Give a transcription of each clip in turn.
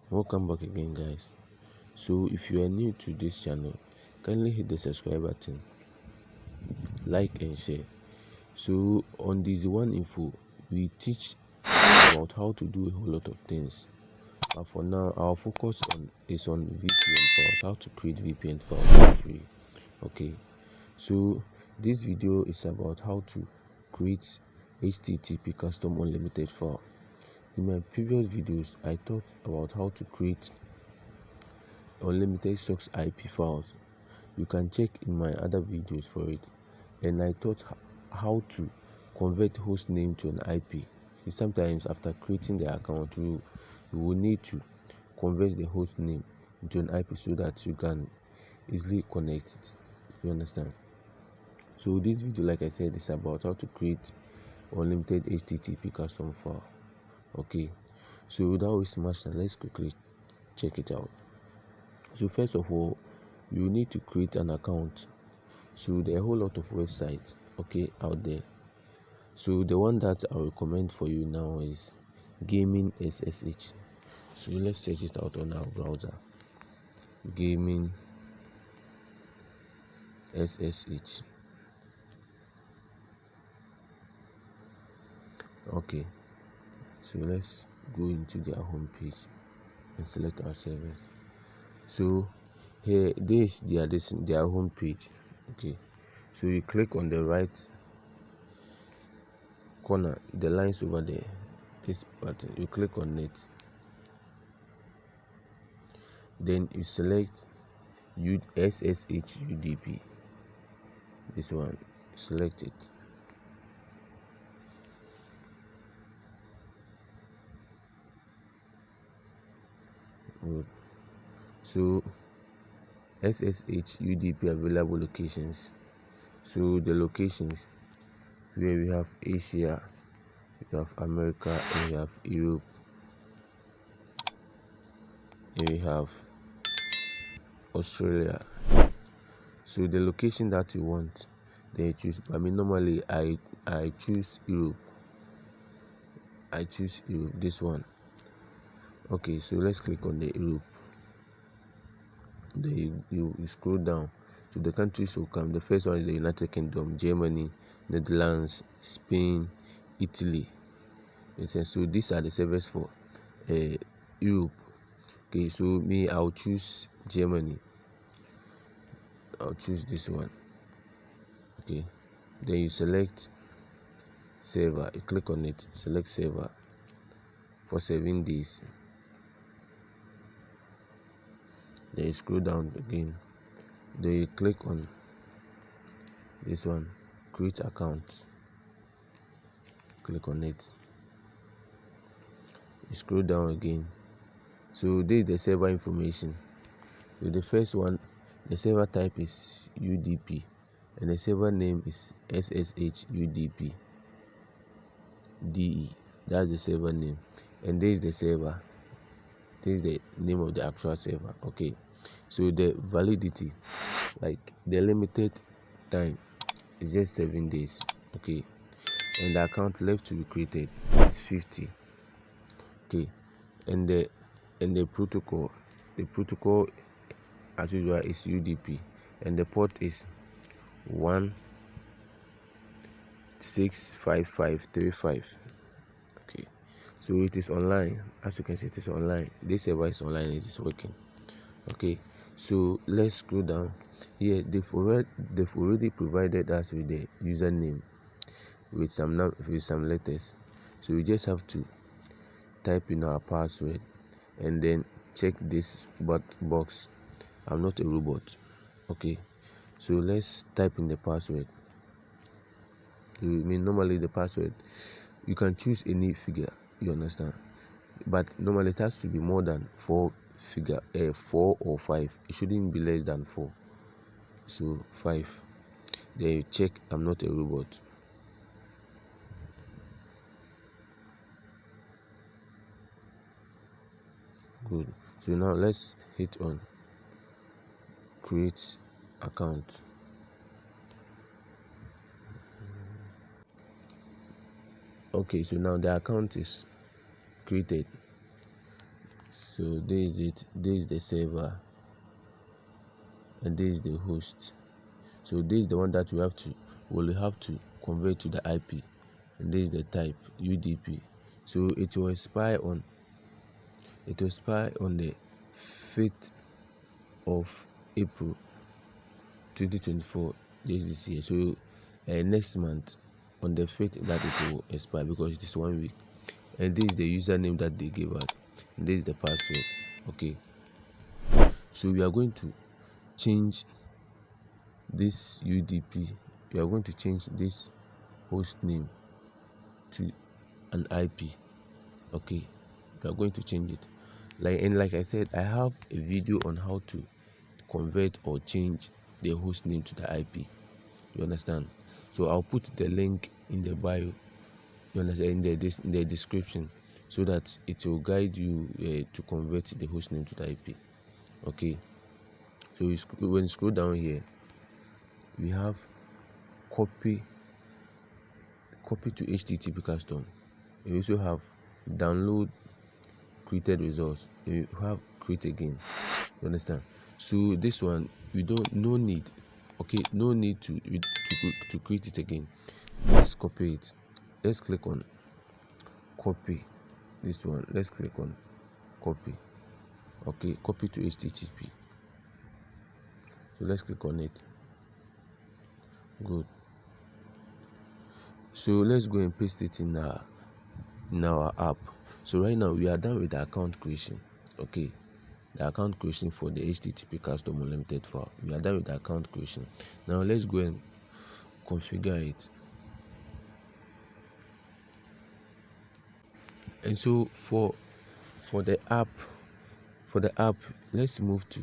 Welcome back again, guys. So if you are new to this channel, kindly hit the subscribe button, like and share. So on this one info, we teach about how to do a whole lot of things, but for now our focus is on VPN files, how to create VPN files for free. Okay, so this video is about how to create HTTP custom unlimited file. In my previous videos, I talked about how to create unlimited socks IP files. You can check in my other videos for it. And I taught how to convert host name to an IP. Sometimes after creating the account, you will need to convert the host name into an IP so that you can easily connect it. You understand? So this video, like I said, is about how to create unlimited HTTP custom file. Okay, so without wasting much time, let's quickly check it out. So first of all, you need to create an account. So there are a whole lot of websites out there. So the one that I recommend for you now is Gaming SSH. So let's search it out on our browser. Gaming SSH. Okay, so let's go into their home page and select our servers. So here, this their home page. Okay, so you click on the right corner, the lines over there, this button, you click on it, then you select SSH UDP. This one, select it. Good. So SSH UDP available locations. So the locations where we have Asia, we have America, and we have Europe, and we have Australia. So the location that you want, then you choose. Normally I choose Europe. I choose Europe, this one. Okay, so let's click on the Europe. Then you scroll down. So the countries will come. The first one is the United Kingdom, Germany, Netherlands, Spain, Italy. So these are the servers for Europe. Okay, so me, I'll choose Germany. I'll choose this one. Okay, then you select server. You click on it, select server for 7 days. Then you scroll down again. Then you click on this one, create account. Click on it. You scroll down again. So this is the server information. So the first one, the server type is UDP, and the server name is SSH UDP DE. That's the server name, and this is the server. This is the name of the actual server. Okay, so the validity, like the limited time, is just 7 days. Okay, and the account left to be created is 50. Okay, and the protocol, as usual is UDP, and the port is 165535. Okay, so it is online. As you can see, it is online. This server is online. It is working. Okay, so let's scroll down. Here they've already provided us with the username with some letters. So we just have to type in our password and then check this box. I'm not a robot. Okay, so let's type in the password. Normally the password, you can choose any figure, you understand, but normally it has to be more than 4 or 5. It shouldn't be less than 4. So 5. Then you check I'm not a robot. Good. So now let's hit on create account. Okay, so now the account is created. So this is it. This is the server, and this is the host. So this is the one that will have to convert to the IP, and this is the type UDP. So it will expire on the 5th of April 2024. This year. So next month on the 5th that it will expire, because it is 1 week. And this is the username that they gave us, and this is the password. Okay, so we are going to change this UDP. We are going to change this host name to an IP. Okay, we are going to change it. Like I said, I have a video on how to convert or change the host name to the IP. You understand? So I'll put the link in the bio, you understand, in the description, so that it will guide you to convert the host name to the IP. Okay, so when you scroll down here, we have copy to HTTP custom. You also have download created results. You have create again. You understand? So this one, we don't no need. Okay, no need to create it again. Let's copy it. Let's click on copy. This one, let's click on copy. Okay, copy to HTTP. So let's click on it. Good. So let's go and paste it in our app. So right now we are done with the account creation. Okay, the account creation for the HTTP custom unlimited file. We are done with the account creation. Now let's go and configure it. And so for the app, let's move to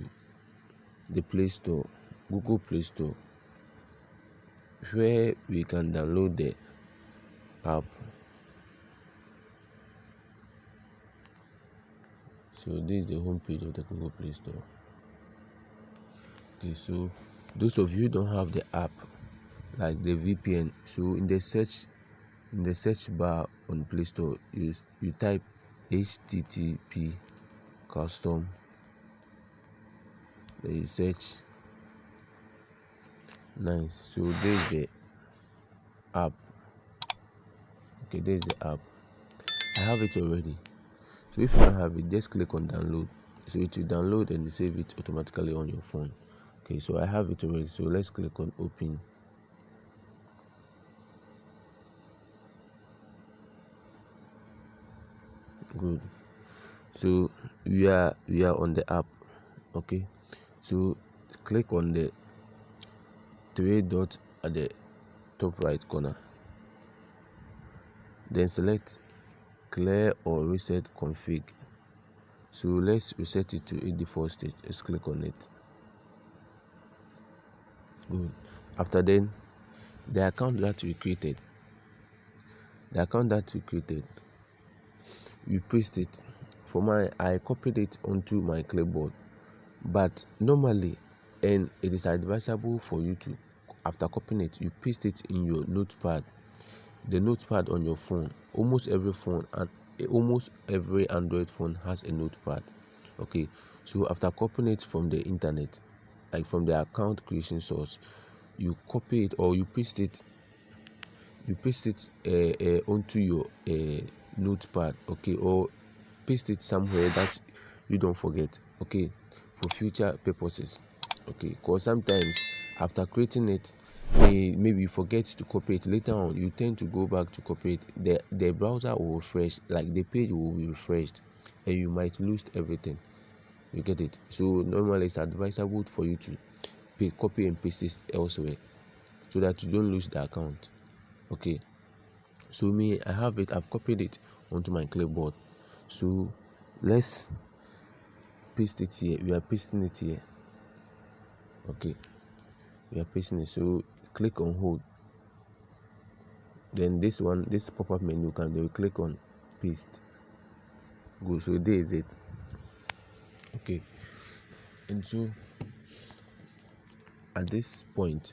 the Play Store, Google Play Store, where we can download the app. So this is the home page of the Google Play Store. Okay, so those of you who don't have the app, like the VPN, so in the search bar on Play Store, you type HTTP custom, then you search. Nice. So there is the app. Okay, there is the app. I have it already. So if you don't have it, just click on download. So it will download and save it automatically on your phone. Okay, so I have it already. So let's click on open. Good. So we are on the app. Okay, so click on the three dots at the top right corner, then select clear or reset config. So let's reset it to a default state. Let's click on it. Good. After then, the account that we created, we paste it. For mine, I copied it onto my clipboard, but normally, and it is advisable for you to, after copying it, you paste it in your notepad, the notepad on your phone. Almost every phone and almost every Android phone has a notepad. Okay, so after copying it from the internet, like from the account creation source, you copy it or you paste it onto your notepad. Okay, or paste it somewhere that you don't forget. Okay, for future purposes. Okay, because sometimes after creating it, maybe you forget to copy it. Later on, you tend to go back to copy it. The browser will refresh, like the page will be refreshed, and you might lose everything. You get it? So normally it's advisable for you to copy and paste it elsewhere, so that you don't lose the account. Okay, so me, I have it. I've copied it onto my clipboard. So let's paste it here. We are pasting it here. Okay, we are pasting it. So click on hold. Then this pop-up menu you click on paste. Go. So there is it. Okay, and so at this point,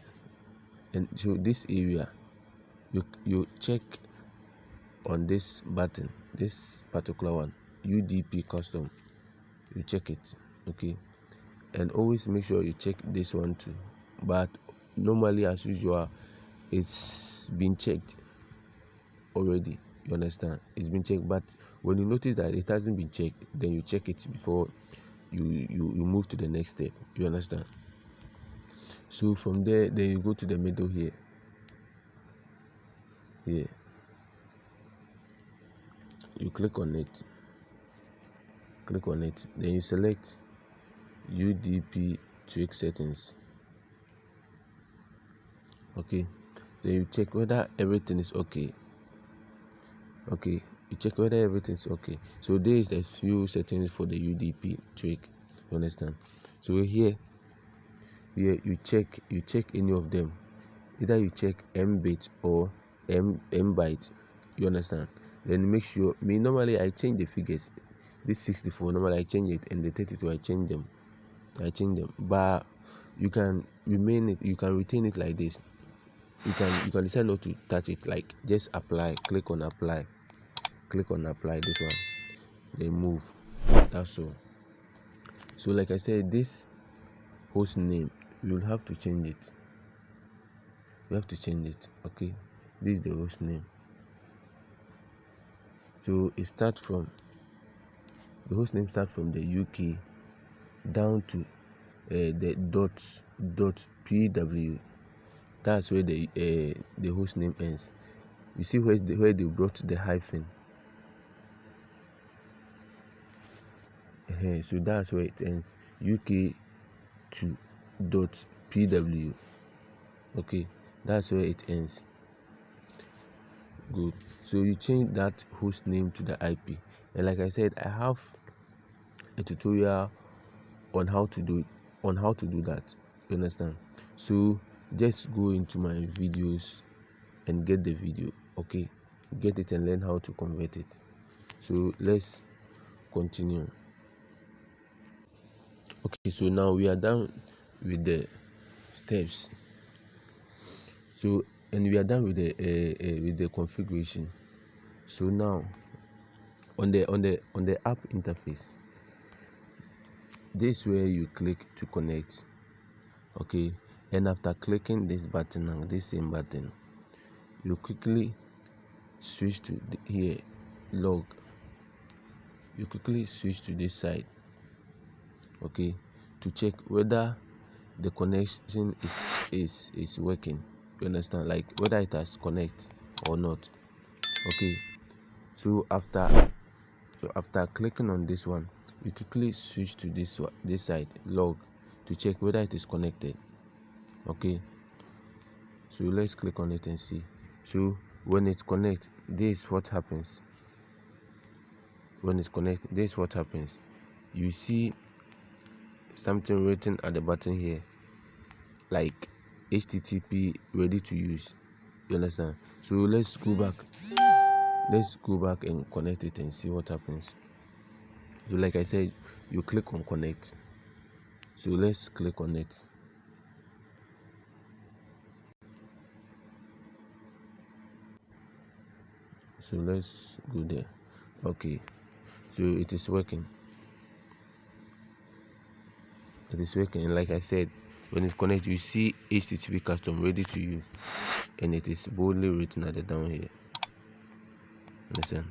and so this area, you check on this button, this particular one, UDP custom. you check it. Okay, and always make sure you check this one too. But normally, as usual, it's been checked already. You understand? It's been checked. But when you notice that it hasn't been checked, then you check it before you move to the next step. You understand? So from there, then you go to the middle here. You click on it. Then you select UDP tweak settings. Okay, then you check whether everything is okay. You check whether everything is okay. So there is a few settings for the UDP tweak. You understand? So here you check any of them. Either you check mbit or mbyte. You understand? Then make sure. Normally I change the figures. This 64 normally I change it, and the 32 I change them. But you can retain it like this. You can decide not to touch it. Like just apply. Click on apply. This one, then move. That's all. So like I said, this host name, you will have to change it. Okay, this is the host name. So it starts from the host name starts from the UK down to the .pw. That's where the host name ends. You see where they brought the hyphen. So that's where it ends. UK to .pw. Okay, that's where it ends. Good. So you change that host name to the IP, and like I said, I have a tutorial on how to do that. You understand? So just go into my videos and get the video. Okay, get it and learn how to convert it. So let's continue. Okay, so now we are done with the steps. So, and we are done with the configuration. So now on the app interface, this is where you click to connect. Okay, and after clicking this button and this same button, you quickly switch to here, log. You quickly switch to this side. Okay, to check whether the connection is working. You understand? Like whether it has connect or not. Okay, so after clicking on this one, you quickly switch to this side, log, to check whether it is connected. Okay, so let's click on it and see. So when it connects, this is what happens. You see something written at the button here, like HTTP ready to use. You understand? So let's go back and connect it and see what happens. So like I said, you click on connect. So let's click on it. So let's go there. Okay, so it is working. Like I said, when it connects, you see HTTP custom ready to use, and it is boldly written at the down here. Understand?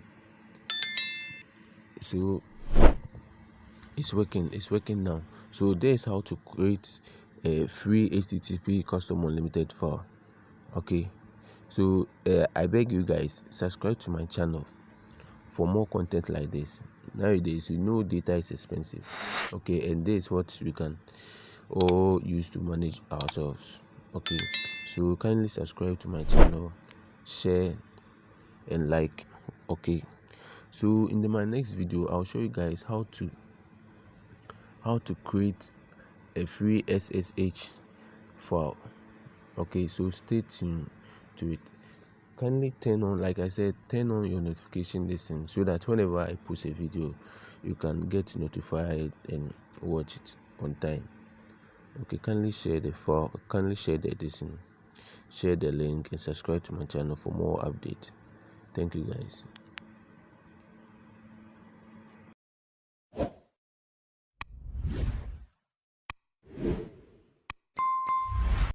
So it's working now. So there's how to create a free HTTP custom unlimited file. Okay, so I beg you guys, subscribe to my channel for more content like this. Nowadays, data is expensive. Okay, and this is what we can all use to manage ourselves. Okay, so kindly subscribe to my channel, share and like. Okay, so in my next video, I'll show you guys how to create a free SSH file. Okay, so stay tuned to it. Kindly turn on, like I said, turn on your notification listen, so that whenever I post a video, you can get notified and watch it on time. Okay, kindly share the file, kindly share the edition, share the link, and subscribe to my channel for more updates. Thank you guys.